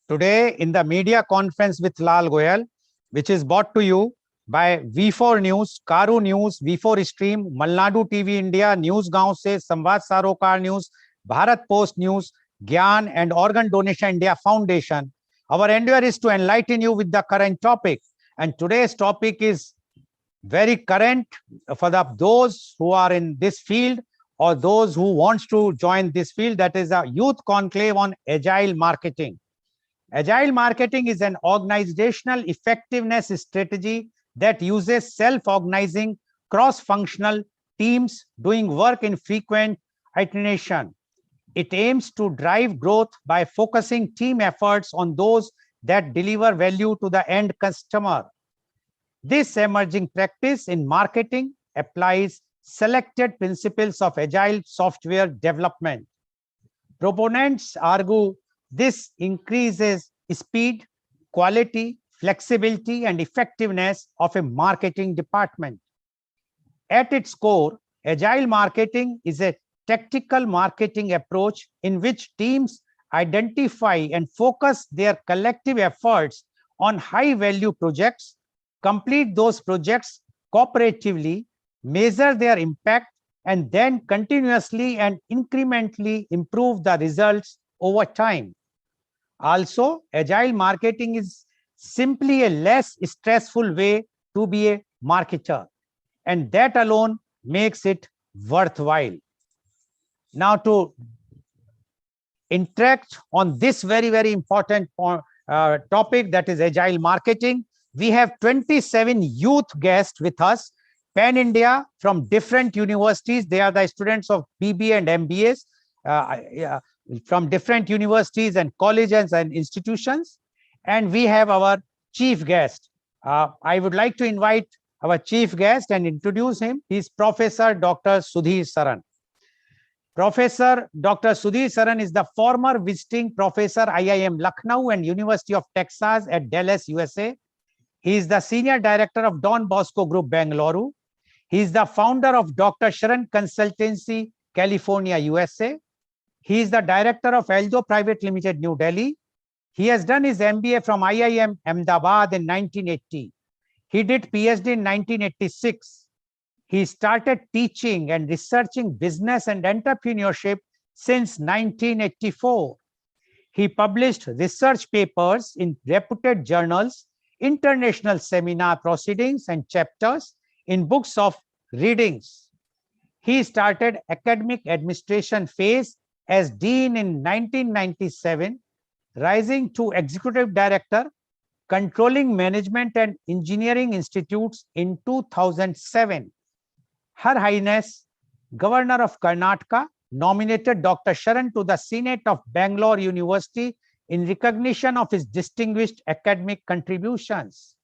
Today in the media conference with Lal Goel, which is brought to you by V4 News, Karu News, V4 Stream, Malnadu TV India, News Gaon Se, Samvad Sarokar News, Bharat Post News, Gyan and Organ Donation India Foundation. Our endeavor is to enlighten you with the current topic. And today's topic is very current for those who are in this field or those who wants to join this field. That is a youth conclave on agile marketing. Agile marketing is an organizational effectiveness strategy that uses self-organizing, cross-functional teams doing work in frequent iteration. It aims to drive growth by focusing team efforts on those that deliver value to the end customer. This emerging practice in marketing applies selected principles of agile software development. Proponents argue this increases speed, quality, flexibility, and effectiveness of a marketing department. At its core, agile marketing is a tactical marketing approach in which teams identify and focus their collective efforts on high-value projects, complete those projects cooperatively, measure their impact, and then continuously and incrementally improve the results over time. Also, agile marketing is simply a less stressful way to be a marketer, and that alone makes it worthwhile. Now, to interact on this very, very important topic, that is agile marketing, we have 27 youth guests with us, pan-India from different universities. They are the students of BBA and MBAs. From different universities and colleges and institutions. And we have our chief guest. I would like to invite our chief guest and introduce him. He is Professor Dr. Sudhir Saran. Professor Dr. Sudhir Saran is the former visiting professor IIM Lucknow and University of Texas at Dallas, USA. He is the senior director of Don Bosco Group, Bengaluru. He is the founder of Dr. Sharan Consultancy, California, USA. He is the director of Aldo Private Limited, New Delhi. He has done his MBA from IIM Ahmedabad in 1980. He did PhD in 1986. He started teaching and researching business and entrepreneurship since 1984. He published research papers in reputed journals, international seminar proceedings, and chapters in books of readings. He started academic administration phase as dean in 1997, rising to executive director, controlling management and engineering institutes in 2007. Her Highness, Governor of Karnataka, nominated Dr. Sharan to the Senate of Bangalore University in recognition of his distinguished academic contributions.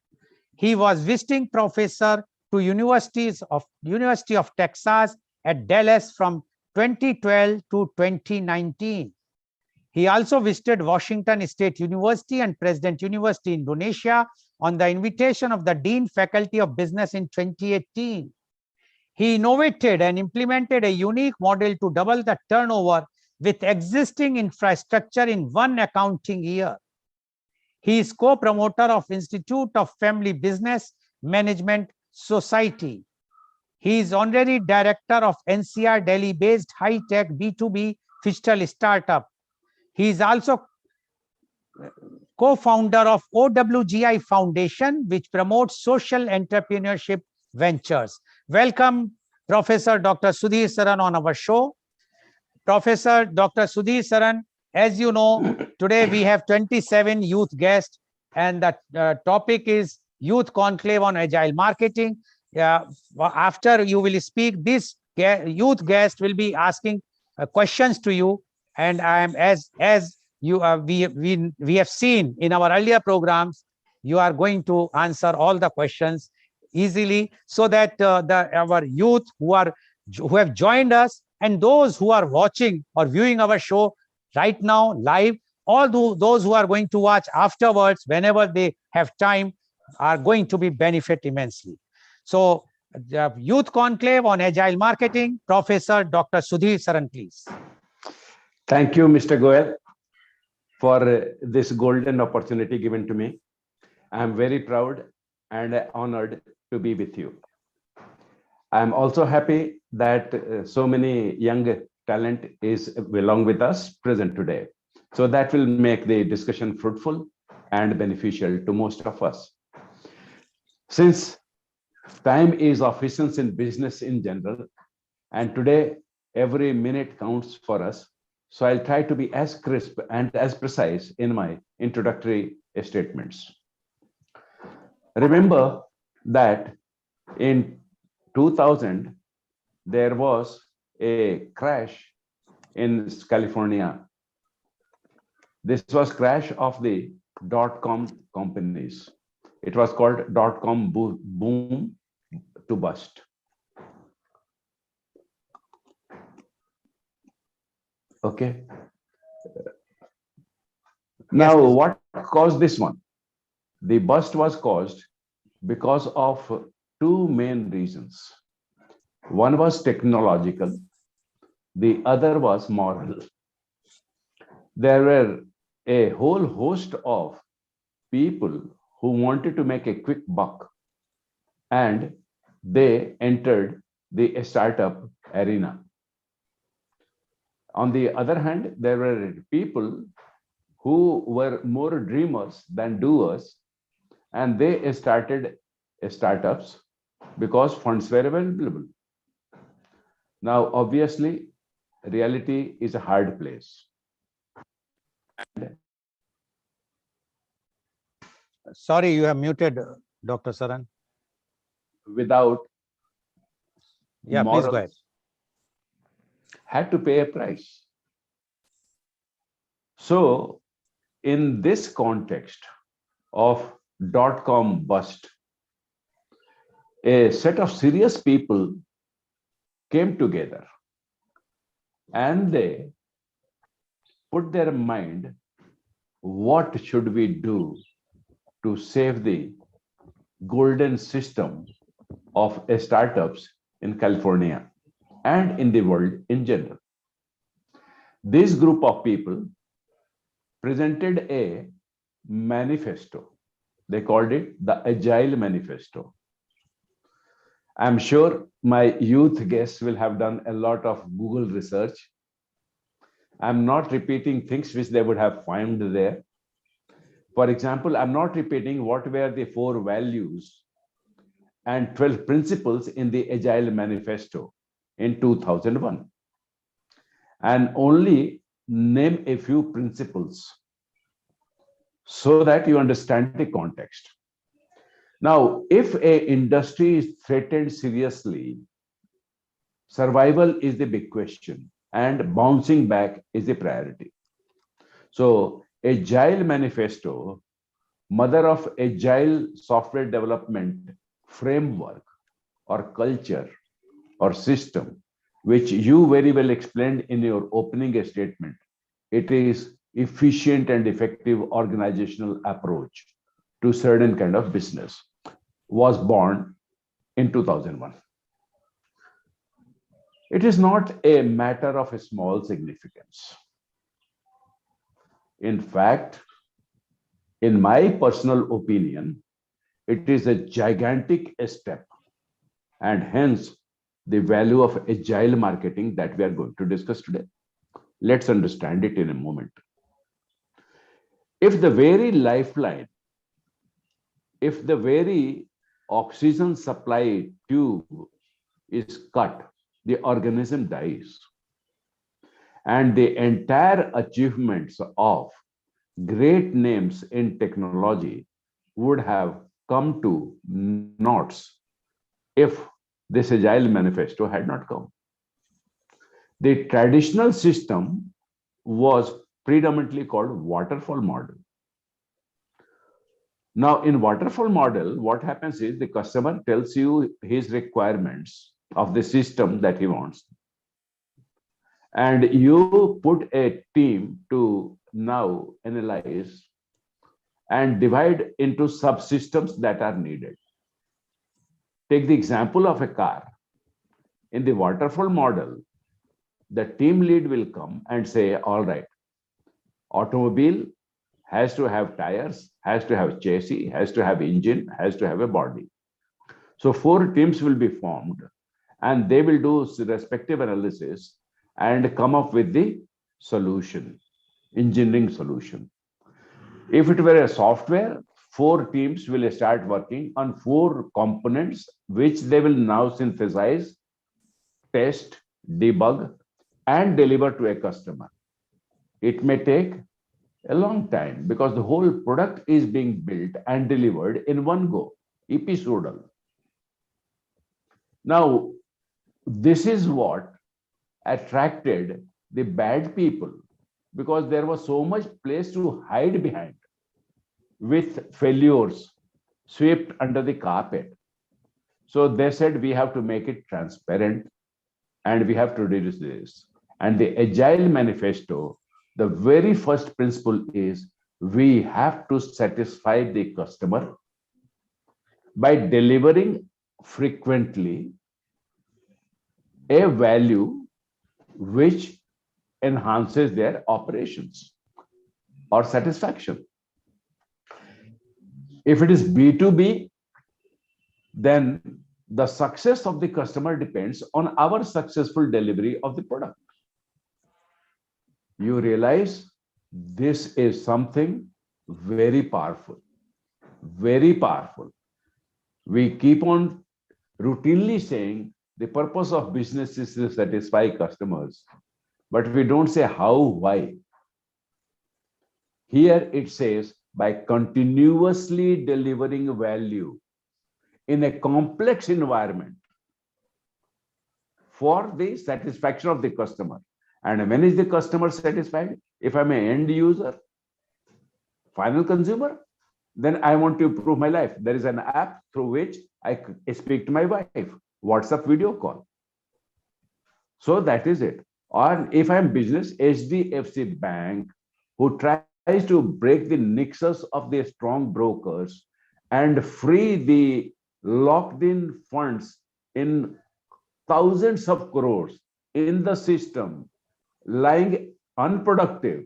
He was visiting professor to University of Texas at Dallas from 2012 to 2019. He also visited Washington State University and President University, Indonesia on the invitation of the Dean Faculty of Business in 2018. He innovated and implemented a unique model to double the turnover with existing infrastructure in one accounting year. He is co-promoter of Institute of Family Business Management Society. He is honorary director of NCR Delhi-based high-tech B2B digital startup. He is also co-founder of OWGI Foundation, which promotes social entrepreneurship ventures. Welcome, Professor Dr. Sudhir Saran on our show. Professor Dr. Sudhir Saran, as you know, today we have 27 youth guests, and the topic is Youth Conclave on Agile Marketing. After you will speak, this youth guest will be asking questions to you, and I am as you we have seen in our earlier programs, you are going to answer all the questions easily, so that our youth who have joined us and those who are watching or viewing our show right now live, all those who are going to watch afterwards whenever they have time, are going to be benefit immensely. So, the Youth Conclave on Agile Marketing, Professor Dr. Sudhir Saran, please. Thank you, Mr. Goel. for this golden opportunity given to me. I'm very proud and honored to be with you. I'm also happy that so many young talent is along with us present today. So that will make the discussion fruitful and beneficial to most of us. Since time is of essence in business in general, and today every minute counts for us, so I'll try to be as crisp and as precise in my introductory statements. Remember that in 2000, there was a crash in California. This was crash of the dot-com companies. It was called dot-com boom to bust. Okay. Now, Yes, please. what caused this one? The bust was caused because of two main reasons. One was technological, the other was moral. There were a whole host of people who wanted to make a quick buck, and they entered the startup arena. On the other hand, there were people who were more dreamers than doers, and they started startups because funds were available. Now, obviously, reality is a hard place. Sorry, you have muted, Dr. Saran. Without Yeah, please go ahead. morals, had to pay a price. So, in this context of dot-com bust, a set of serious people came together and they put their mind, what should we do to save the golden system of startups in California and in the world in general? This group of people presented a manifesto. They called it the Agile Manifesto. I'm sure my youth guests will have done a lot of Google research. I'm not repeating things which they would have found there. For example, I'm not repeating what were the 4 values and 12 principles in the Agile Manifesto in 2001, and only name a few principles so that you understand the context. Now, if a industry is threatened seriously, survival is the big question and bouncing back is the priority. So, Agile Manifesto, mother of agile software development framework or culture or system, which you very well explained in your opening statement. It is efficient and effective organizational approach to certain kind of business, was born in 2001. It is not a matter of a small significance. In fact, in my personal opinion, it is a gigantic step, and hence the value of agile marketing that we are going to discuss today. Let's understand it in a moment. If the very lifeline, if the very oxygen supply tube is cut, the organism dies. And the entire achievements of great names in technology would have come to naughts if this Agile Manifesto had not come. The traditional system was predominantly called waterfall model. Now, in waterfall model, what happens is the customer tells you his requirements of the system that he wants, and you put a team to now analyze and divide into subsystems that are needed. Take the example of a car. In the waterfall model, the team lead will come and say, all right, Automobile has to have tires, has to have chassis, has to have engine, has to have a body. So 4 teams will be formed and they will do respective analysis and come up with the solution, engineering solution. If it were a software, 4 teams will start working on 4 components, which they will now synthesize, test, debug, and deliver to a customer. It may take a long time because the whole product is being built and delivered in one go, episodal. Now, this is what attracted the bad people because there was so much place to hide behind with failures swept under the carpet. So they said we have to make it transparent and we have to do this. And the Agile Manifesto, the very first principle is we have to satisfy the customer by delivering frequently a value which enhances their operations or satisfaction. If it is B2B, then the success of the customer depends on our successful delivery of the product. You realize this is something very powerful, very powerful. We keep on routinely saying the purpose of business is to satisfy customers, but we don't say how, why. Here it says by continuously delivering value in a complex environment for the satisfaction of the customer. And when is the customer satisfied? If I'm an end user, final consumer, then I want to improve my life. There is an app through which I speak to my wife, WhatsApp video call. So that is it. Or if I'm business, HDFC Bank, who tries to break the nexus of the strong brokers and free the locked in funds in thousands of crores in the system, lying unproductive.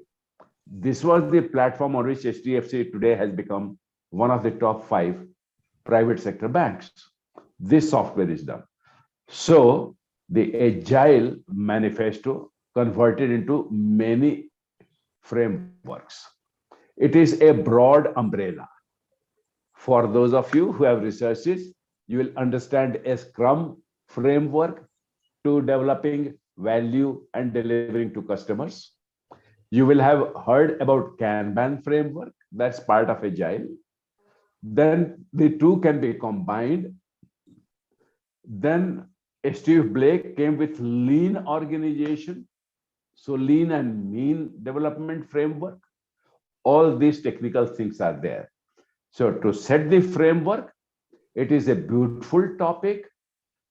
This was the platform on which HDFC today has become one of the top 5 private sector banks. This software is done. So the Agile Manifesto converted into many frameworks. It is a broad umbrella. For those of you who have researched it, you will understand a Scrum framework to developing value and delivering to customers. You will have heard about Kanban framework. That's part of Agile. Then the two can be combined. Then Steve Blake came with lean organization. So lean and mean development framework. All these technical things are there. So to set the framework, it is a beautiful topic.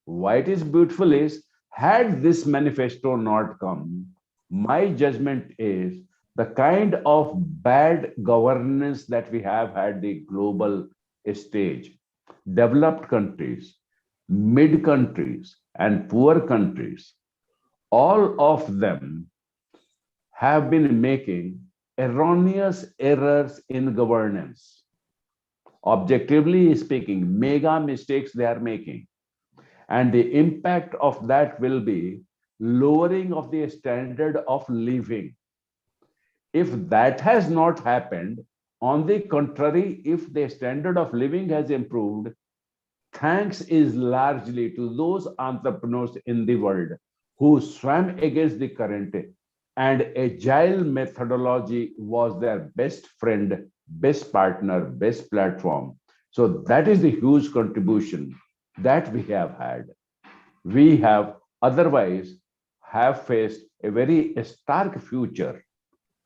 Why it is beautiful is, had this manifesto not come, my judgment is the kind of bad governance that we have had the global stage, developed countries, mid countries, and poor countries, all of them have been making erroneous errors in governance. Objectively speaking, mega mistakes they are making. And the impact of that will be lowering of the standard of living. If that has not happened, on the contrary, if the standard of living has improved, thanks is largely to those entrepreneurs in the world who swam against the current, and agile methodology was their best friend, best partner, best platform. So that is the huge contribution that we have had. We have otherwise have faced a very stark future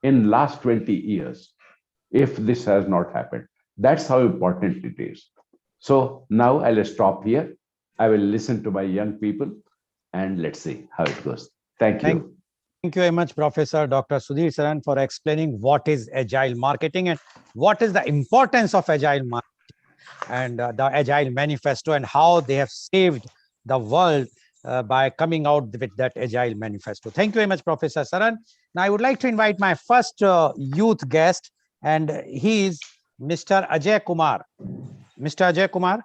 in last 20 years if this has not happened. That's how important it is. So now I'll stop here. I will listen to my young people and let's see how it goes. Thank you. Thank you very much, Professor Dr. Sudhir Saran, for explaining what is agile marketing and what is the importance of agile marketing and the Agile Manifesto and how they have saved the world by coming out with that Agile Manifesto. Thank you very much, Professor Saran. Now, I would like to invite my first youth guest, and he is Mr. Ajay Kumar. Mr. Ajay Kumar.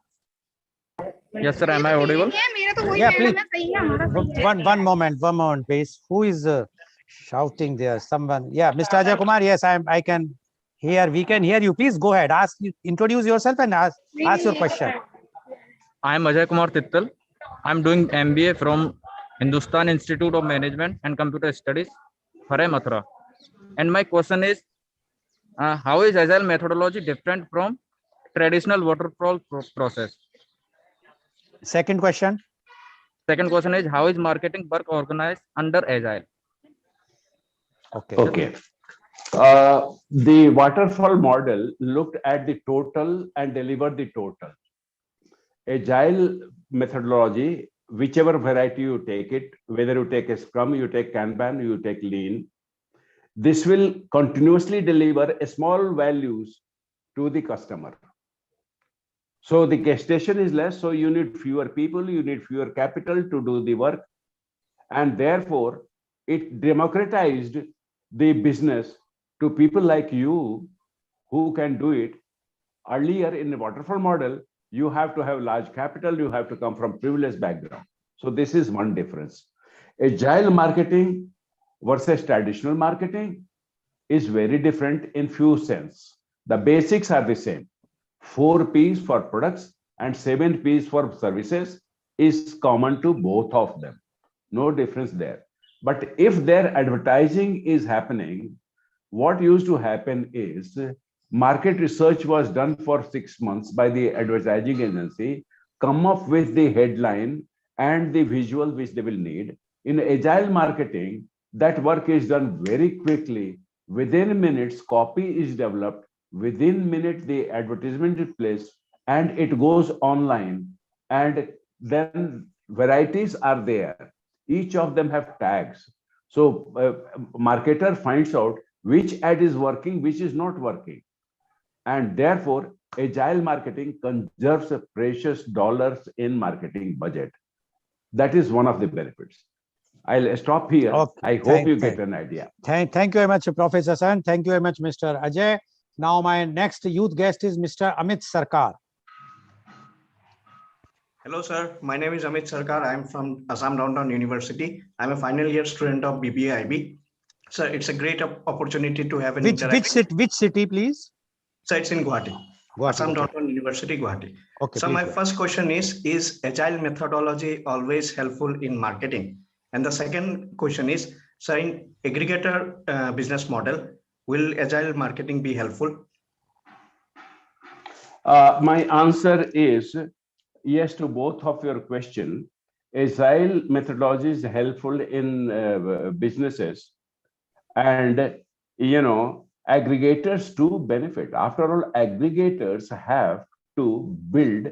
Yes, sir. Am I audible? Yeah, please. One moment, please. Who is shouting there? Someone. Yeah, Mr. Ajay Kumar. Yes, I can hear. We can hear you. Please go ahead. Introduce yourself and ask your question. I am Ajay Kumar Tittal. I am doing MBA from Hindustan Institute of Management and Computer Studies, Harai Mathura. And my question is, how is agile methodology different from traditional waterfall process? Second question. Second question is, how is marketing work organized under agile? Okay. Okay. The waterfall model looked at the total and delivered the total. Agile methodology, whichever variety you take it, whether you take a Scrum, you take Kanban, you take Lean, this will continuously deliver small values to the customer. So the gestation is less, so you need fewer people, you need fewer capital to do the work. And therefore, it democratized the business to people like you who can do it. Earlier in the waterfall model, you have to have large capital, you have to come from privileged background. So this is one difference. Agile marketing versus traditional marketing is very different in few sense. The basics are the same. 4 P's for products and 7 P's for services is common to both of them. No difference there. But if their advertising is happening, what used to happen is market research was done for 6 months by the advertising agency, come up with the headline and the visual which they will need. In agile marketing, that work is done very quickly. Within minutes, copy is developed. Within minutes, the advertisement is placed and it goes online. And then varieties are there. Each of them have tags. So marketer finds out which ad is working, which is not working. And therefore, agile marketing conserves precious dollars in marketing budget. That is one of the benefits. I'll stop here. Okay. I hope you get an idea. Thank you very much, Professor San. Thank you very much, Mr. Ajay. Now, my next youth guest is Mr. Amit Sarkar. Hello, sir. My name is Amit Sarkar. I am from Assam Downtown University. I'm a final year student of BBA IB. Sir, it's a great opportunity to have an interaction. Which city, please? Sir, it's in Guwahati. Assam Downtown University, Guwahati. Okay. So my first question is agile methodology always helpful in marketing? And the second question is, sir, in aggregator business model, will agile marketing be helpful? My answer is yes to both of your question. Agile methodology is helpful in businesses, and aggregators do benefit. After all, aggregators have to build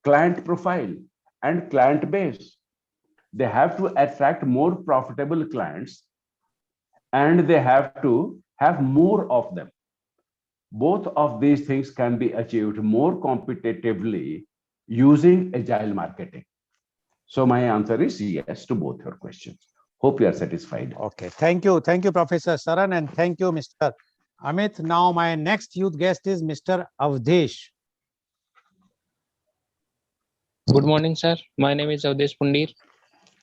client profile and client base. They have to attract more profitable clients, and they have to have more of them. Both of these things can be achieved more competitively using agile marketing. So my answer is yes to both your questions. Hope you are satisfied. Okay. Thank you, Professor Saran, and thank you, Mr. Amit. Now, my next youth guest is Mr. Avdesh. Good morning, sir. My name is Avdesh Pundir.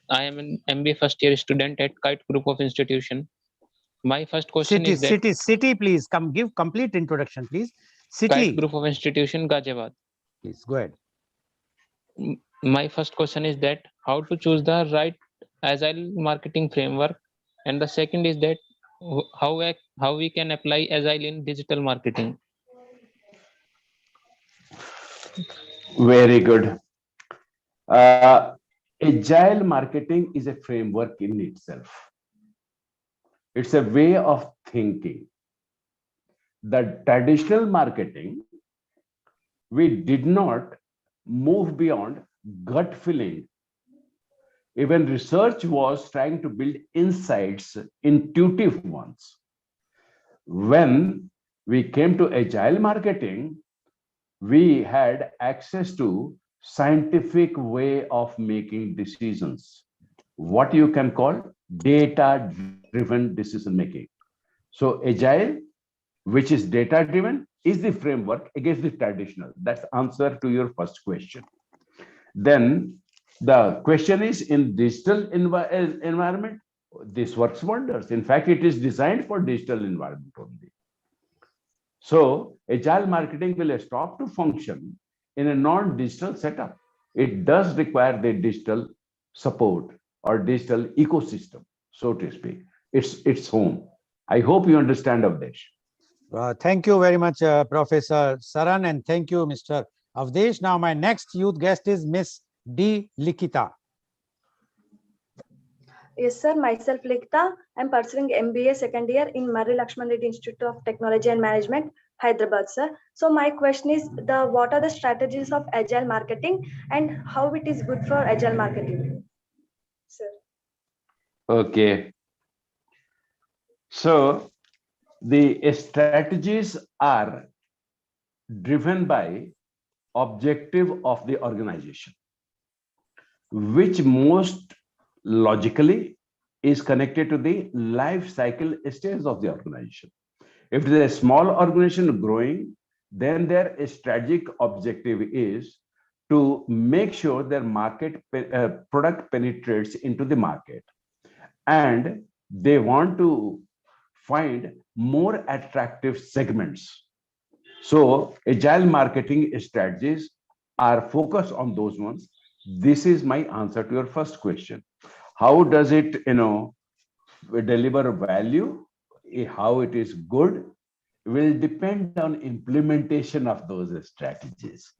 I am an MBA first year student at Kite Group of Institution. My first question is that city, please give complete introduction, please. Kite Group of Institution, Ghaziabad. Please go ahead. My first question is that how to choose the right agile marketing framework, and the second is that how we can apply agile in digital marketing. Very good. Agile marketing is a framework in itself. It's a way of thinking. The traditional marketing, we did not move beyond gut feeling. Even research was trying to build insights, intuitive ones. When we came to agile marketing, we had access to scientific way of making decisions. what you can call data-driven decision making. So agile, which is data-driven, is the framework against the traditional. That's answer to your first question. Then the question is, in digital environment, this works wonders. In fact, it is designed for digital environment only. So agile marketing will stop to function in a non-digital setup. It does require the digital support or digital ecosystem, so to speak. It's home. I hope you understand of this. Thank you very much, Professor Saran, and thank you, Mr. Avdesh. Now, my next youth guest is Miss D. Likita. Yes, sir. Myself, Likta. I'm pursuing MBA second year in Marri Lakshman Reddy Institute of Technology and Management, Hyderabad, sir. So my question is, what are the strategies of agile marketing and how it is good for agile marketing, sir? Okay. So the strategies are driven by objective of the organization, which most logically is connected to the life cycle stage of the organization. If it is a small organization growing, then their strategic objective is to make sure their product penetrates into the market, and they want to find more attractive segments. So agile marketing strategies are focused on those ones. This is my answer to your first question. How does it, deliver value? How it is good will depend on implementation of those strategies.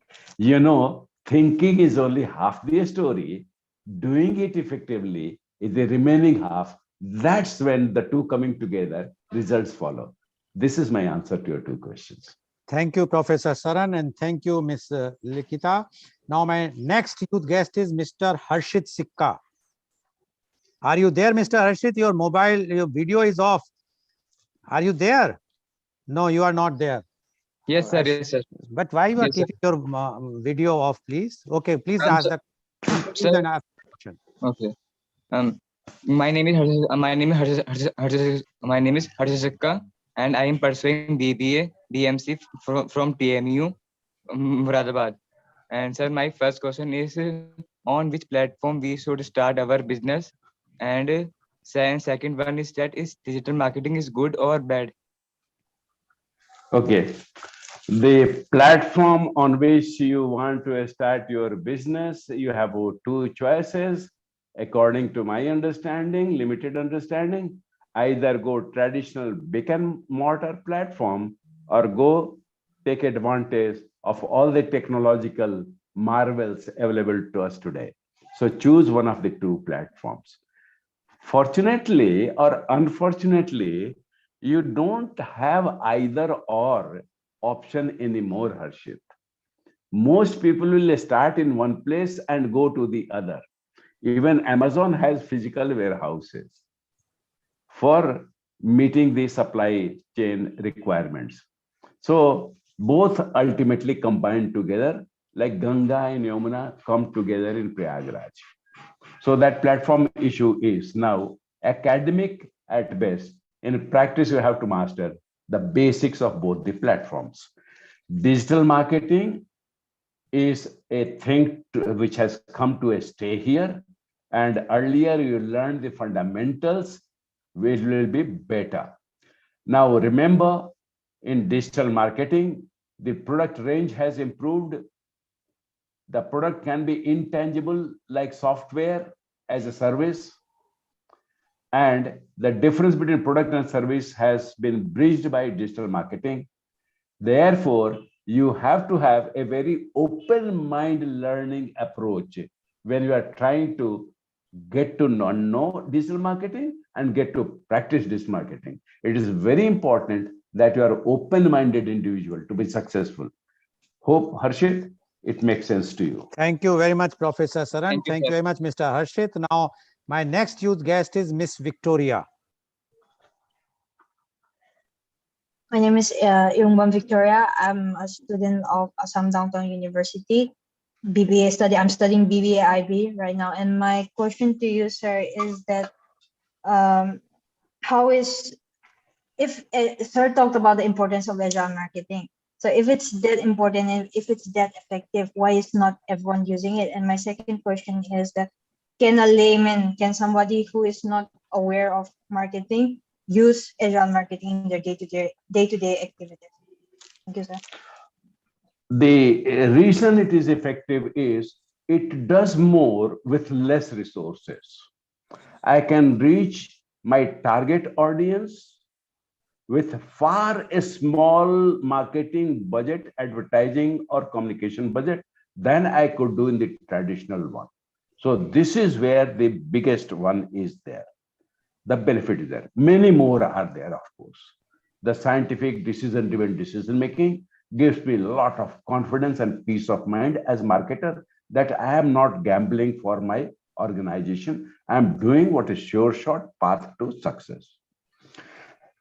Thinking is only half the story. Doing it effectively is the remaining half. That's when the two coming together, results follow. This is my answer to your two questions. Thank you, Professor Saran, and thank you, Ms. Likita. Now, my next youth guest is Mr. Harshit Sikka. Are you there, Mr. Harshit? Your video is off. Are you there? No, you are not there. Yes, sir. Yes, sir. But why you are Yes, sir. keeping your video off, please? Okay, please ask the Sir. question. Okay. My name is Harshit Sikka, and I am pursuing BBA DMC from TMU Muradabad. And sir, my first question is, on which platform we should start our business? And second one is, that is digital marketing is good or bad? Okay. The platform on which you want to start your business, you have two choices. According to my understanding, limited understanding, either go traditional brick and mortar platform or go take advantage of all the technological marvels available to us today. So choose one of the two platforms. Fortunately or unfortunately, you don't have either or option anymore, Harshit. Most people will start in one place and go to the other. Even Amazon has physical warehouses for meeting the supply chain requirements. So both ultimately combine together, like Ganga and Yamuna come together in Prayagraj. So that platform issue is now academic at best. In practice, you have to master the basics of both the platforms. Digital marketing is a thing which has come to stay here. And earlier you learned the fundamentals, which will be better. Now remember, in digital marketing, the product range has improved. The product can be intangible like software as a service. And the difference between product and service has been bridged by digital marketing. Therefore, you have to have a very open-mind learning approach when you are trying to get to know digital marketing and get to practice digital marketing. It is very important that you are open-minded individual to be successful. Hope, Harshit, it makes sense to you. Thank you very much, Professor Saran. Thank you very much, Mr. Harshit. Now, my next youth guest is Miss Victoria. My name is Ilungbam Victoria. I'm a student of Assam Downtown University. BBA study. I'm studying BBA IB right now, and my question to you, sir, is that how is if sir talked about the importance of agile marketing. So if it's that important and if it's that effective, why is not everyone using it? And my second question is that can a layman, can somebody who is not aware of marketing use agile marketing in their day-to-day activities? Thank you, sir. The reason it is effective is it does more with less resources. I can reach my target audience with far a small marketing budget, advertising or communication budget than I could do in the traditional one. So this is where the biggest one is there. The benefit is there. Many more are there, of course. The scientific decision-driven decision making gives me a lot of confidence and peace of mind as marketer that I am not gambling for my organization. I am doing what is sure shot path to success.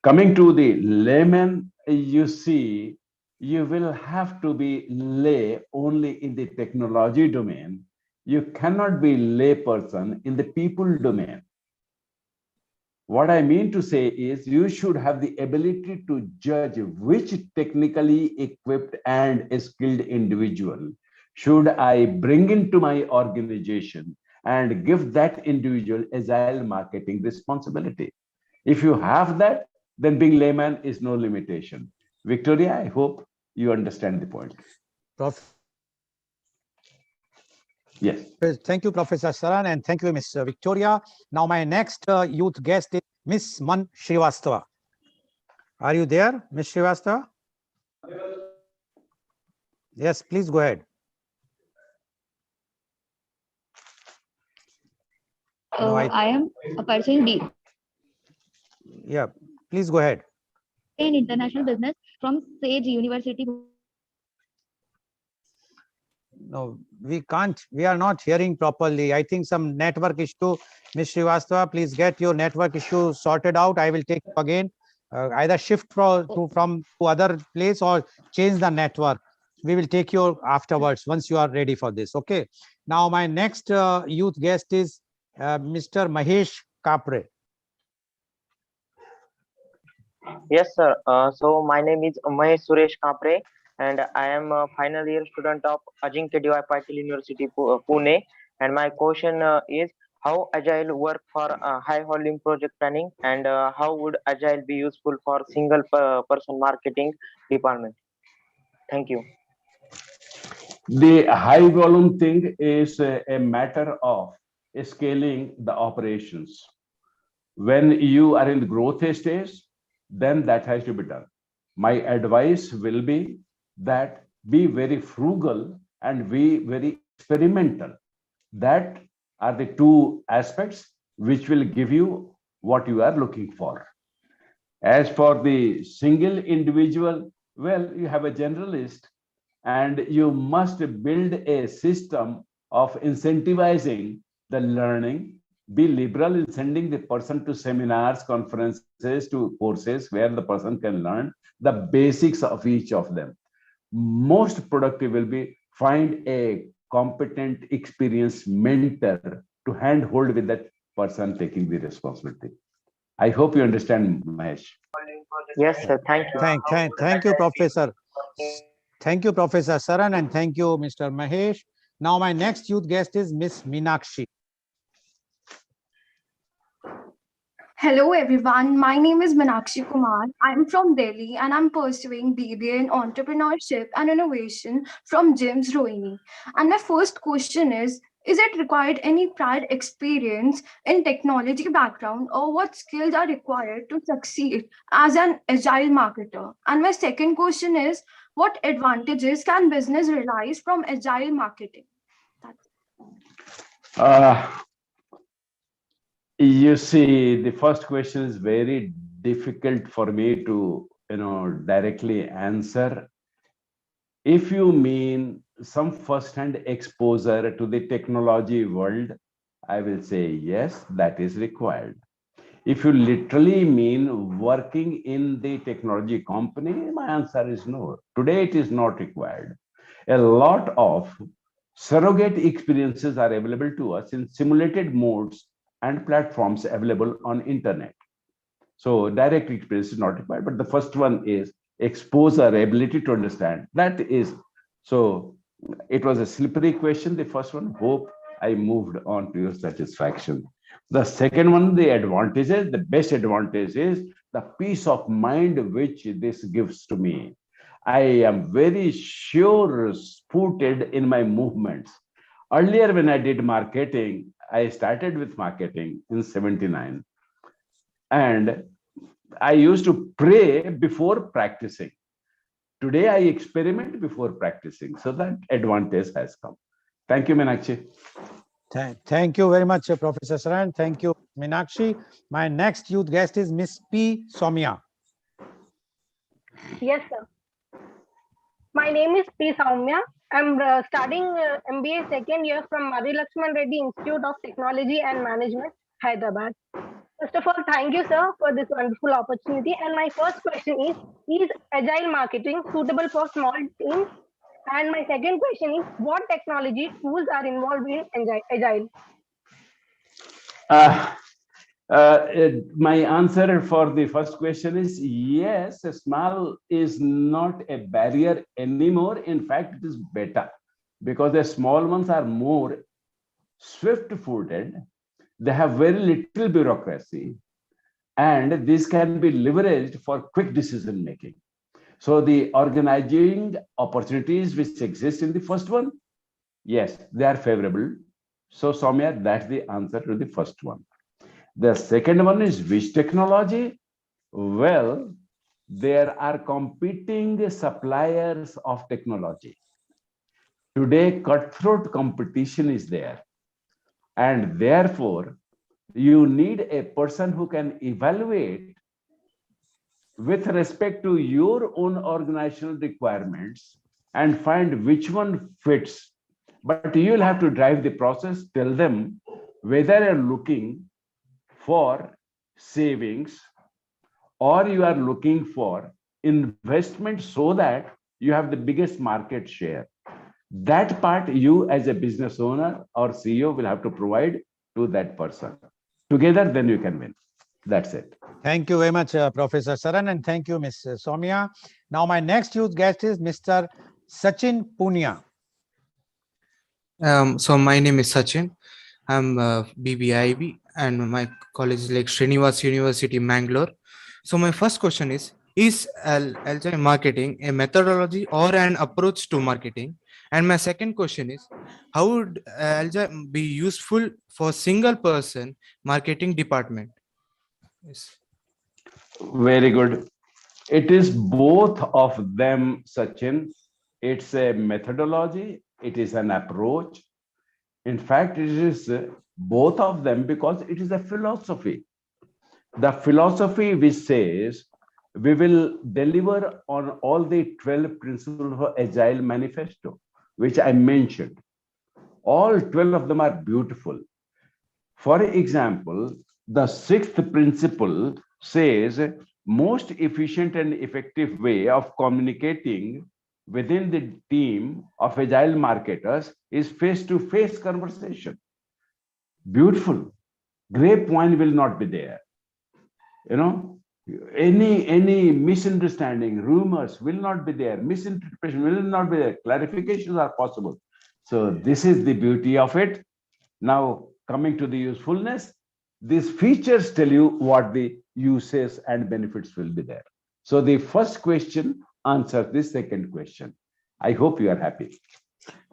Coming to the layman, you see, you will have to be lay only in the technology domain. You cannot be lay person in the people domain. What I mean to say is you should have the ability to judge which technically equipped and skilled individual should I bring into my organization and give that individual agile marketing responsibility. If you have that, then being layman is no limitation. Victoria, I hope you understand the point. Yes. Thank you, Professor Saran, and thank you, Ms. Victoria. Now, my next youth guest is Ms. Man Srivastava. Are you there, Ms. Srivastava? Yes, please go ahead. No, I am pursuing B. Yeah, please go ahead. In international business from Sage University. No, we can't. We are not hearing properly. I think some network issue. Ms. Srivastava, please get your network issue sorted out. I will take you again. Either shift from other place or change the network. We will take you afterwards once you are ready for this. Okay. Now, my next youth guest is Mr. Mahesh Kapre. Yes, sir. So my name is Mahesh Suresh Kapre, and I am a final year student of Ajinkya DY Patil University, Pune. And my question is, how Agile work for high volume project planning, and how would Agile be useful for single person marketing department? Thank you. The high volume thing is a matter of scaling the operations. When you are in the growth stage, then that has to be done. My advice will be that be very frugal and be very experimental. That are the two aspects which will give you what you are looking for. As for the single individual, well, you have a generalist and you must build a system of incentivizing the learning, be liberal in sending the person to seminars, conferences, to courses where the person can learn the basics of each of them. Most productive will be find a competent, experienced mentor to handhold with that person taking the responsibility. I hope you understand, Mahesh. Yes, sir. Thank you. Thank you, Professor. Thank you, Professor Saran, and thank you, Mr. Mahesh. Now, my next youth guest is Miss Meenakshi. Hello everyone, my name is Meenakshi Kumar. I'm from Delhi and I'm pursuing BBA in Entrepreneurship and Innovation from JIMS Rohini. And my first question is it required any prior experience in technology background or what skills are required to succeed as an agile marketer? And my second question is what advantages can business realize from agile marketing? You see, the first question is very difficult for me to, directly answer. If you mean some first-hand exposure to the technology world, I will say yes, that is required. If you literally mean working in the technology company, my answer is no. Today it is not required. A lot of Surrogate experiences are available to us in simulated modes and platforms available on internet. So direct experience is not required, but the first one is exposure, ability to understand. That is, so it was a slippery question, the first one. Hope I moved on to your satisfaction. The second one, the advantages, the best advantage is the peace of mind which this gives to me. I am very sure-footed in my movements. Earlier, when I did marketing, I started with marketing in 79. And I used to pray before practicing. Today, I experiment before practicing. So that advantage has come. Thank you, Meenakshi. Thank you very much, Professor Saran. Thank you, Meenakshi. My next youth guest is Miss P. Soumya. Yes, sir. My name is P. Soumya. I'm studying MBA second year from Mari Lakshman Reddy Institute of Technology and Management, Hyderabad. First of all, thank you, sir, for this wonderful opportunity. And my first question is agile marketing suitable for small teams? And my second question is, what technology tools are involved in agile? Uh, my answer for the first question is yes, small is not a barrier anymore. In fact, it is better because the small ones are more swift-footed. They have very little bureaucracy, and this can be leveraged for quick decision making. So the organizing opportunities which exist in the first one, yes, they are favorable. So Soumya, that's the answer to the first one. The second one is which technology? Well, there are competing suppliers of technology. Today, cutthroat competition is there. And therefore, you need a person who can evaluate with respect to your own organizational requirements and find which one fits. But you'll have to drive the process, tell them whether you're looking for savings or you are looking for investment so that you have the biggest market share. That part you as a business owner or CEO will have to provide to that person. Together, then you can win. That's it. Thank you very much, Professor Saran, and thank you, Ms. Soumya. Now, my next youth guest is Mr. Sachin Punia. So my name is Sachin. I'm BBIB and my college is like Srinivas University, Mangalore. So my first question is agile marketing a methodology or an approach to marketing? And my second question is, how would agile be useful for single person marketing department? Yes. Very good. It is both of them, Sachin. It's a methodology, it is an approach. In fact, it is both of them because it is a philosophy. The philosophy which says we will deliver on all the 12 principles of Agile Manifesto, which I mentioned. All 12 of them are beautiful. For example, the sixth principle says most efficient and effective way of communicating within the team of agile marketers is face-to-face conversation. Beautiful. Gray point will not be there. You know, any misunderstanding, rumors will not be there. Misinterpretation will not be there. Clarifications are possible. So this is the beauty of it. Now, coming to the usefulness, these features tell you what the uses and benefits will be there. So the first question answers the second question. I hope you are happy.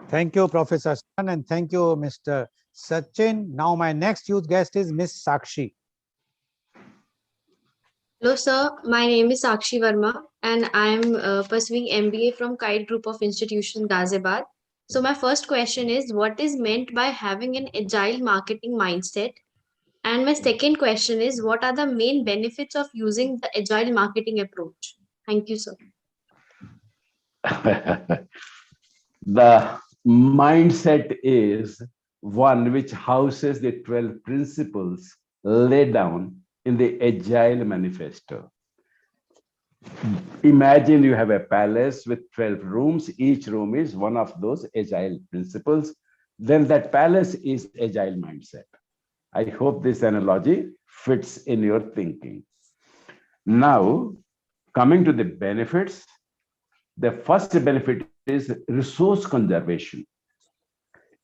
Thank you, Professor San, and thank you, Mr. Sachin. Now, my next youth guest is Miss Sakshi. Hello, sir. My name is Sakshi Verma, and I'm pursuing MBA from Kite Group of Institutions, Ghaziabad. So, my first question is, what is meant by having an agile marketing mindset? And my second question is, what are the main benefits of using the agile marketing approach? Thank you, sir. The mindset is one which houses the 12 principles laid down in the Agile Manifesto. Imagine you have a palace with 12 rooms. Each room is one of those agile principles. Then that palace is agile mindset. I hope this analogy fits in your thinking. Now, coming to the benefits, the first benefit is resource conservation.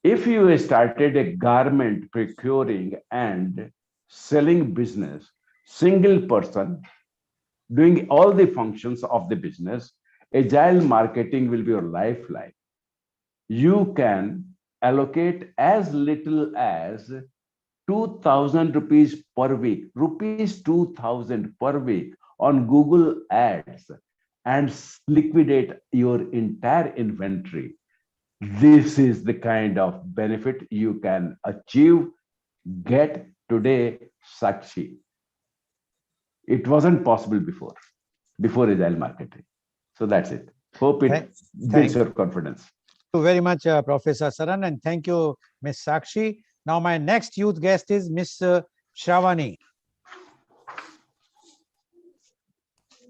If you started a garment procuring and selling business, single person doing all the functions of the business, agile marketing will be your lifeline. You can allocate as little as 2000 rupees per week, rupees 2000 per week on Google Ads and liquidate your entire inventory. This is the kind of benefit you can achieve, get today, Sakshi. It wasn't possible before agile marketing. So that's it. Hope it builds your confidence. Thank you very much, Professor Saran, and thank you, Ms. Sakshi. Now, my next youth guest is Ms. Shravani.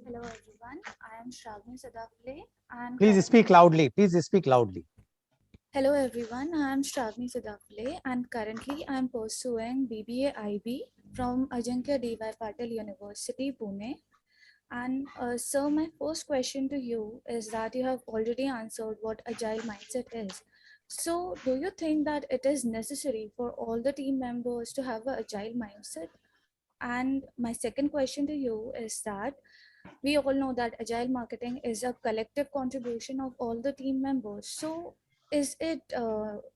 Hello everyone, I am Shravani Sadafle and Please speak loudly. Please speak loudly. Hello everyone, I am Shravani Sadafle and currently I am pursuing BBA IB from Ajinkya D.Y. Patil University, Pune. And so my first question to you is that you have already answered what agile mindset is. So do you think that it is necessary for all the team members to have an agile mindset? And my second question to you is that we all know that agile marketing is a collective contribution of all the team members. So is it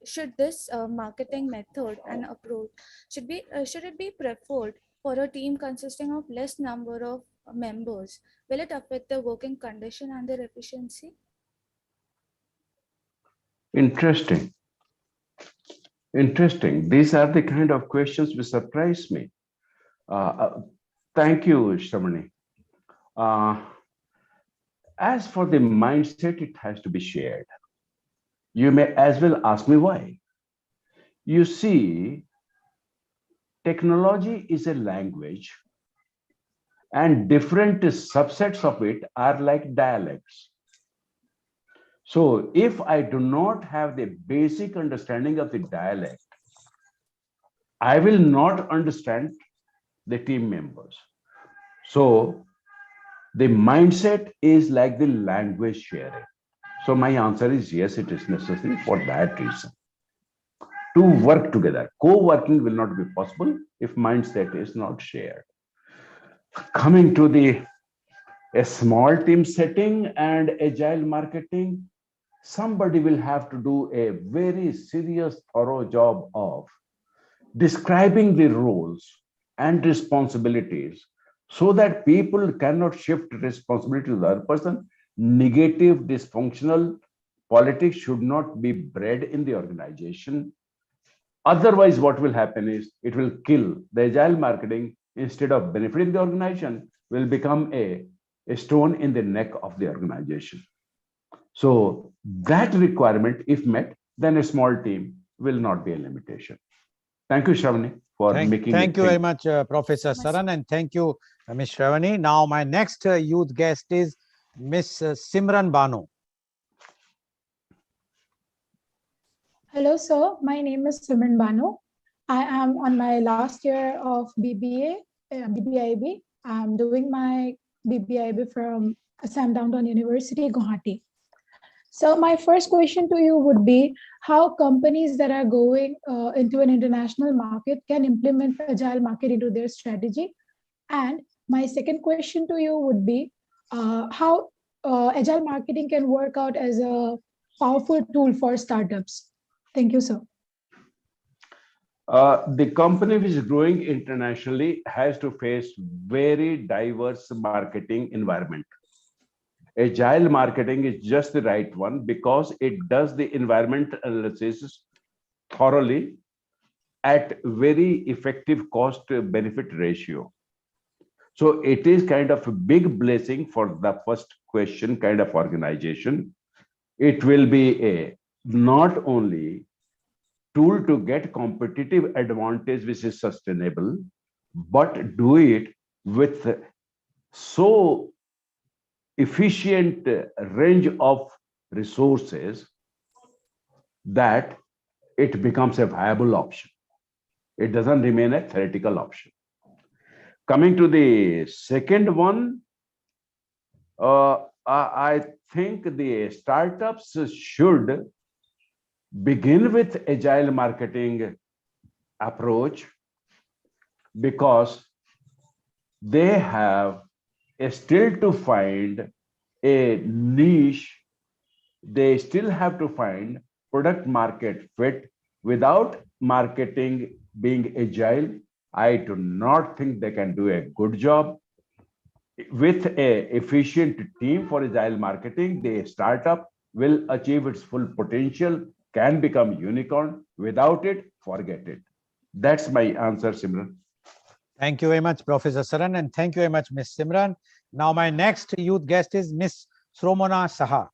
should this marketing method and approach should it be preferred for a team consisting of less number of members? Will it affect the working condition and their efficiency? Interesting. Interesting. These are the kind of questions which surprise me. Thank you, Shramani. As for the mindset, it has to be shared. You may as well ask me why. You see, technology is a language, and different subsets of it are like dialects. So if I do not have the basic understanding of the dialect, I will not understand the team members. So the mindset is like the language sharing. So my answer is yes, it is necessary for that reason. To work together. Co-working will not be possible if mindset is not shared. Coming to a small team setting and agile marketing, somebody will have to do a very serious, thorough job of describing the roles and responsibilities so that people cannot shift responsibility to the other person. Negative, dysfunctional politics should not be bred in the organization. Otherwise, what will happen is it will kill the agile marketing. Instead of benefiting the organization, will become a stone in the neck of the organization. So that requirement, if met, then a small team will not be a limitation. Thank you, Shravani, for making Thank you very much, Professor Saran, and thank you, Ms. Shravani. Now, my next youth guest is Ms. Simran Banu. Hello, sir. My name is Simran Banu. I am on my last year of BBA, BBIB. I'm doing my BBIB from Assam Downtown University, Guwahati. So my first question to you would be how companies that are going into an international market can implement agile market into their strategy. And my second question to you would be how agile marketing can work out as a powerful tool for startups. Thank you, sir. The company which is growing internationally has to face very diverse marketing environment. Agile marketing is just the right one because it does the environment analysis thoroughly at very effective cost benefit ratio. So it is kind of a big blessing for the first question kind of organization. It will be a not only tool to get competitive advantage which is sustainable, but do it with so efficient range of resources that it becomes a viable option. It doesn't remain a theoretical option. Coming to the second one, I think the startups should begin with agile marketing approach because they have still to find a niche. They still have to find product market fit. Without marketing being agile, I do not think they can do a good job. With a efficient team for agile marketing, the startup will achieve its full potential, can become unicorn. Without it, forget it. That's my answer, Simran. Thank you very much, Professor Saran, and thank you very much, Ms. Simran. Now, my next youth guest is Ms. Shromana Saha.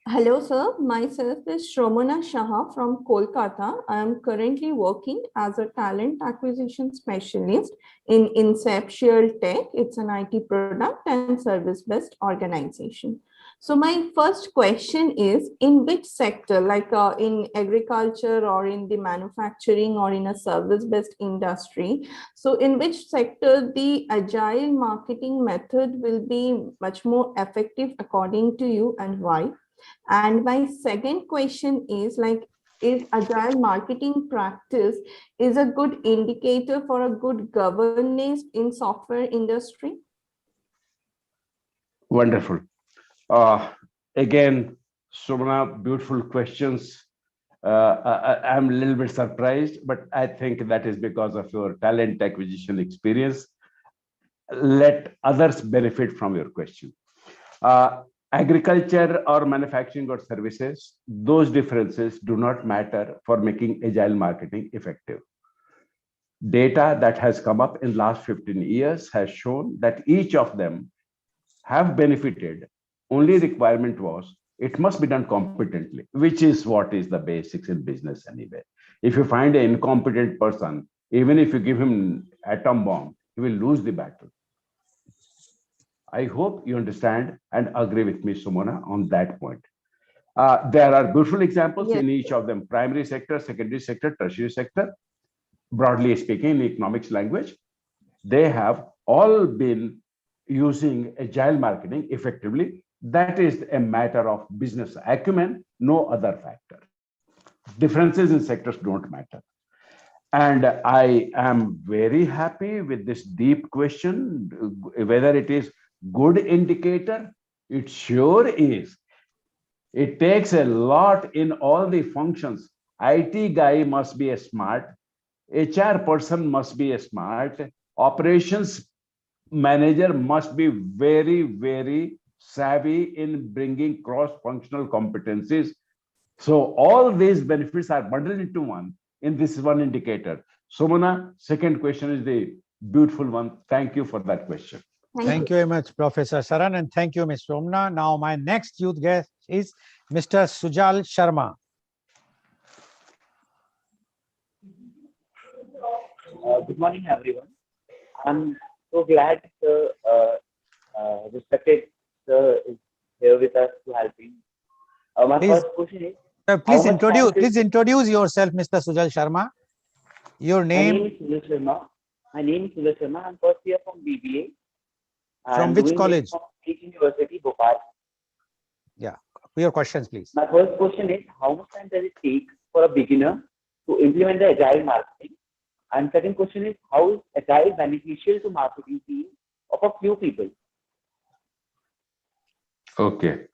Hello, sir. Myself is Shromana Shaha from Kolkata. I am currently working as a talent acquisition specialist in Inceptual Tech. It's an IT product and service-based organization. So my first question is, in which sector, like in agriculture or in the manufacturing or in a service-based industry, so in which sector the agile marketing method will be much more effective according to you, and why? And my second question is, like, is agile marketing practice is a good indicator for a good governance in software industry? Wonderful. Again, Sumana, beautiful questions. I'm a little bit surprised, but I think that is because of your talent acquisition experience. Let others benefit from your question. Agriculture or manufacturing or services, those differences do not matter for making agile marketing effective. Data that has come up in last 15 years has shown that each of them have benefited. Only requirement was it must be done competently, which is what is the basics in business anyway. If you find an incompetent person, even if you give him atom bomb, he will lose the battle. I hope you understand and agree with me, Sumona, on that point. There are beautiful examples in each of them: primary sector, secondary sector, tertiary sector. Broadly speaking, in economics language, they have all been using agile marketing effectively. That is a matter of business acumen, no other factor. Differences in sectors don't matter. And I am very happy with this deep question, whether it is good indicator. It sure is. It takes a lot in all the functions. IT guy must be a smart, HR person must be a smart, operations manager must be very, very savvy in bringing cross-functional competencies. So all these benefits are bundled into one in this one indicator. Somana, second question is the beautiful one. Thank you for that question. Thank you very much, Professor Saran, and thank you, Ms. Romna. Now, my next youth guest is Mr. Sujal Sharma. Good morning, everyone. I'm so glad respected sir is here with us to helping. My first question is, please introduce yourself, Mr. Sujal Sharma. Your name? My name is Sujal Sharma. My name is Sujal Sharma. I'm first year from BBA. From which college? From State University, Bhopal. Yeah, your questions, please. My first question is, how much time does it take for a beginner to implement the agile marketing? And second question is, how is agile beneficial to marketing team of a few people? Okay.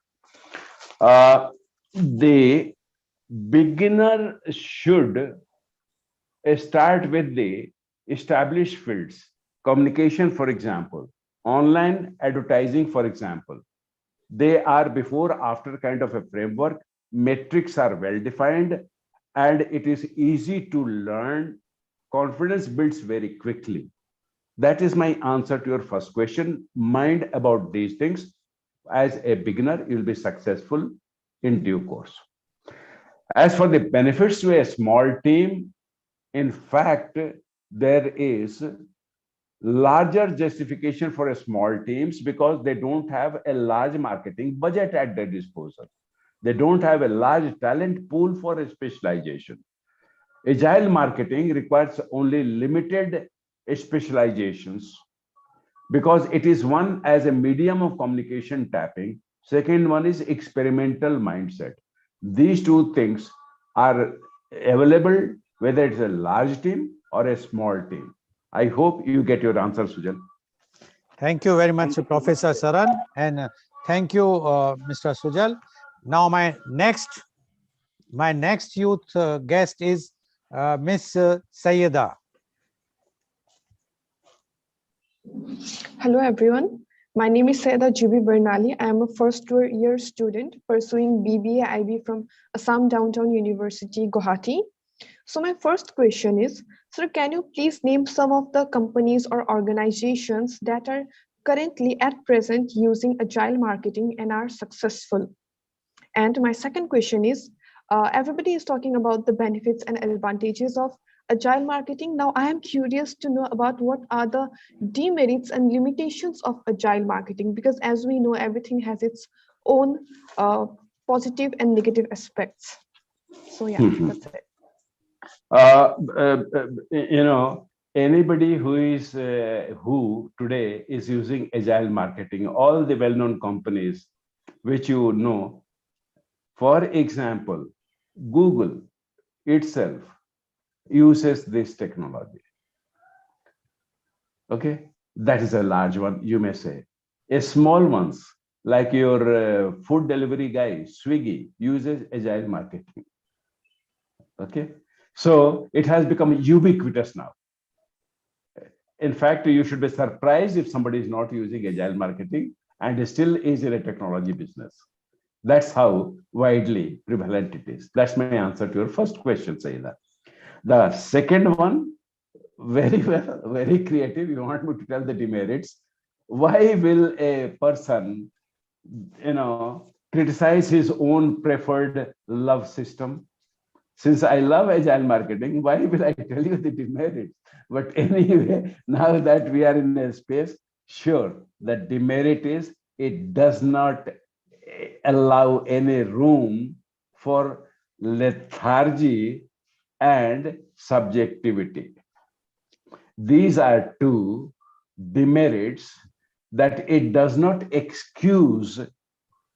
The beginner should start with the established fields. Communication, for example, online advertising, for example. They are before, after kind of a framework. Metrics are well defined and it is easy to learn. Confidence builds very quickly. That is my answer to your first question. Mind about these things. As a beginner, you'll be successful in due course. As for the benefits to a small team, in fact, there is larger justification for small teams because they don't have a large marketing budget at their disposal. They don't have a large talent pool for a specialization. Agile marketing requires only limited specializations because it is one as a medium of communication tapping. Second one is experimental mindset. These two things are available whether it's a large team or a small team. I hope you get your answer, Sujal. Thank you very much, Professor Saran, and thank you, Mr. Sujal. Now, my next youth guest is Miss Sayeda. Hello everyone, my name is Sayeda Jubi Bernali. I am a first year student pursuing BBA IB from Assam Downtown University, Guwahati. So my first question is, sir, can you please name some of the companies or organizations that are currently at present using agile marketing and are successful? And my second question is, everybody is talking about the benefits and advantages of agile marketing. Now, I am curious to know about what are the demerits and limitations of agile marketing, because as we know, everything has its own positive and negative aspects. So yeah, that's it. Anybody who today is using agile marketing, all the well-known companies which you know, for example, Google itself uses this technology. Okay, that is a large one, you may say. A small ones like your food delivery guy, Swiggy, uses agile marketing. Okay, so it has become ubiquitous now. In fact, you should be surprised if somebody is not using agile marketing and still is in a technology business. That's how widely prevalent it is. That's my answer to your first question, Saida. The second one, very well, very creative. You want me to tell the demerits. Why will a person, criticize his own preferred love system? Since I love agile marketing, why will I tell you the demerits? But anyway, now that we are in a space, sure, the demerit is it does not allow any room for lethargy and subjectivity. These are two demerits that it does not excuse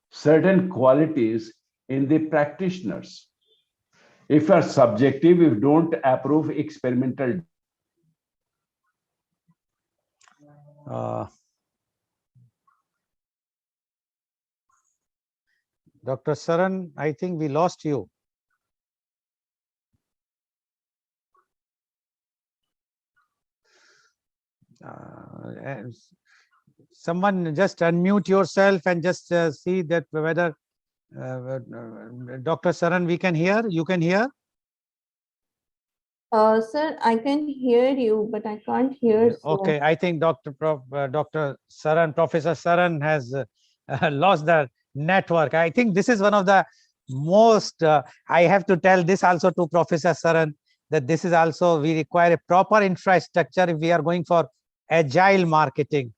certain qualities in the practitioners. If you are subjective, if you don't approve experimental. Dr. Saran, I think we lost you. Someone just unmute yourself and just see that whether Dr. Saran, we can hear, you can hear? Sir, I can hear you, but I can't hear. Okay, I think Dr. Saran, Professor Saran has lost the network. I think this is one of the most, I have to tell this also to Professor Saran, that this is also, we require a proper infrastructure if we are going for agile marketing,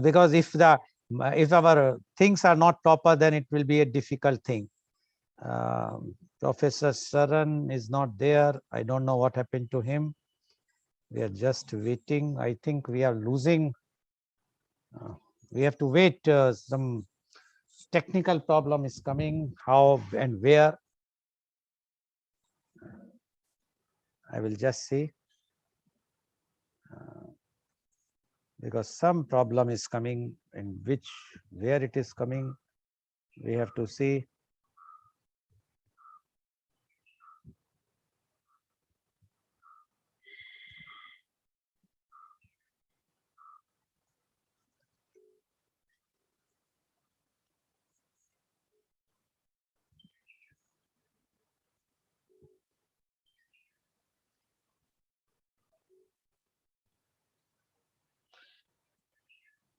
because if our things are not proper, then it will be a difficult thing. Professor Saran is not there. I don't know what happened to him. We are just waiting. I think we are losing. We have to wait. Some technical problem is coming. How and where? I will just see. Because some problem is coming, and where it is coming, we have to see.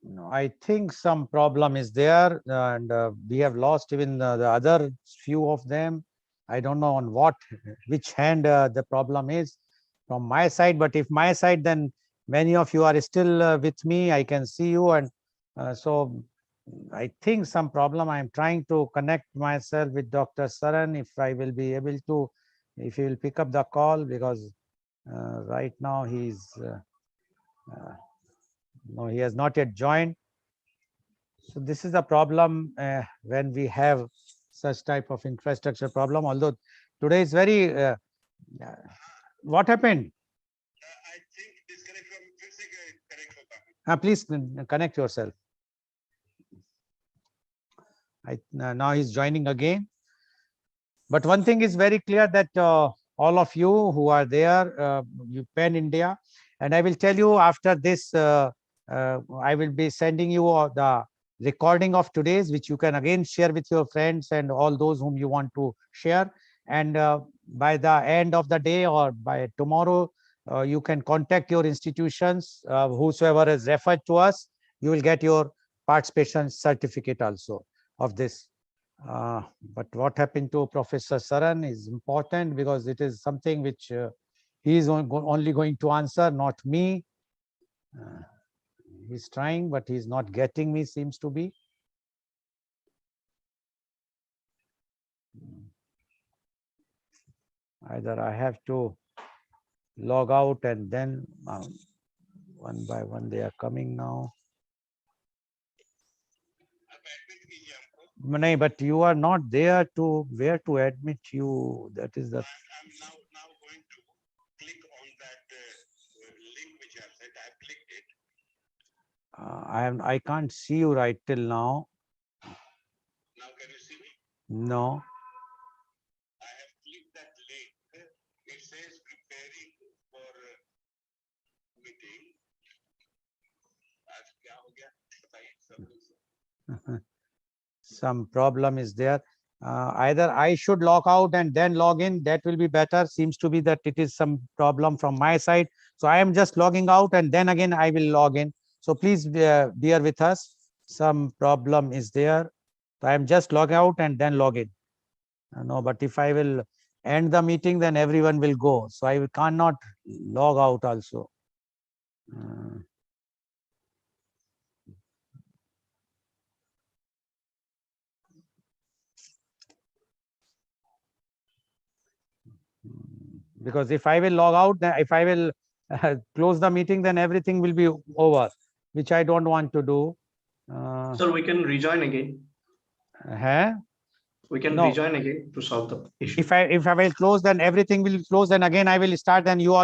No, I think some problem is there, and we have lost even the other few of them. I don't know on which hand the problem is from my side, but if my side, then many of you are still with me. I can see you, and so I think some problem. I am trying to connect myself with Dr. Saran. If I will be able to, if he will pick up the call, because right now he's no, he has not yet joined. So this is a problem when we have such type of infrastructure problem. Although today is very what happened? Please connect yourself. Now he's joining again. But one thing is very clear, that all of you who are there, you Pan India, and I will tell you after this, I will be sending you the recording of today's, which you can again share with your friends and all those whom you want to share. And by the end of the day or by tomorrow, you can contact your institutions, whosoever is referred to us. You will get your participation certificate also of this. But what happened to Professor Saran is important, because it is something which he is only going to answer, not me. He's trying, but he's not getting me, seems to be. Either I have to log out and then one by one they are coming now. No, but you are not there to where to admit you. That is the. I can't see you right till now. Now can you see me? No. I have clicked that link. It says preparing for meeting. Some problem is there. Either I should log out and then log in. That will be better. Seems to be that it is some problem from my side. So I am just logging out and then again I will log in. So please bear with us. Some problem is there. So I am just log out and then log in. No, but if I will end the meeting, then everyone will go. So I cannot log out also. Because if I will log out, then if I will close the meeting, then everything will be over, which I don't want to do. So we can rejoin again. We can rejoin again to solve the issue. If I will close, then everything will close, then again I will start, then you all